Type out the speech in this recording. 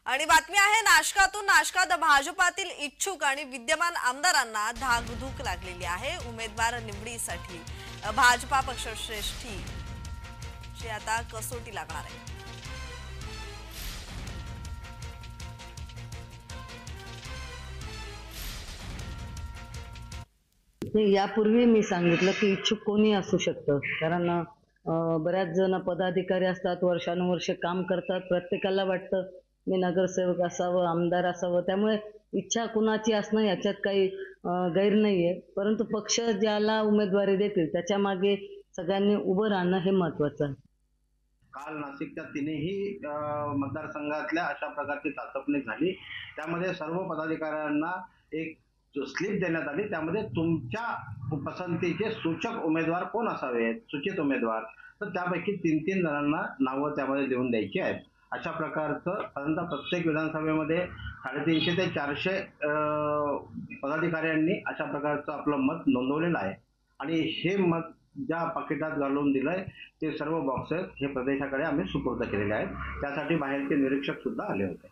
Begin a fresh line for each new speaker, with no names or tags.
आणि बातमी आहे नाशकातून। नाशकात भाजपातील इच्छुक आणि विद्यमान आमदारांना धाकधूक लागलेली आहे। उमेदवार निवडीसाठी भाजपा पक्षश्रेष्ठी आता कसोटी लागणार आहे।
यापूर्वी मी सांगितलं की इच्छुक कोणी असू शकतं, कारण बऱ्याच जण पदाधिकारी असतात, वर्षानुवर्ष काम करतात, प्रत्येकाला वाटतं मी नगरसेवक असावं, आमदार असावं, त्यामुळे इच्छा कुणाची असणं याच्यात काही गैर नाहीये। परंतु पक्ष ज्याला उमेदवारी देतील त्याच्या मागे सगळ्यांनी उभं राहणं हे महत्वाचं आहे।
काल नाशिकच्या तिन्ही मतदारसंघातल्या अशा प्रकारची चाचपणी झाली। त्यामध्ये सर्व पदाधिकाऱ्यांना एक स्लिप देण्यात आली, त्यामध्ये तुमच्या पसंतीचे सूचक उमेदवार कोण असावेत, सूचित उमेदवार, तर त्यापैकी 3-3 जणांना नावं त्यामध्ये देऊन द्यायची आहेत। अशा प्रकारचं साधारणतः प्रत्येक विधानसभेमध्ये 350 ते 400 पदाधिकाऱ्यांनी अशा प्रकारचं आपलं मत नोंदवलेलं आहे आणि हे मत ज्या पाकिटात घालून दिलंय ते सर्व बॉक्सेस हे प्रदेशाकडे आम्ही सुपूर्द केलेले आहेत। त्यासाठी बाहेरचे निरीक्षक सुद्धा आले होते।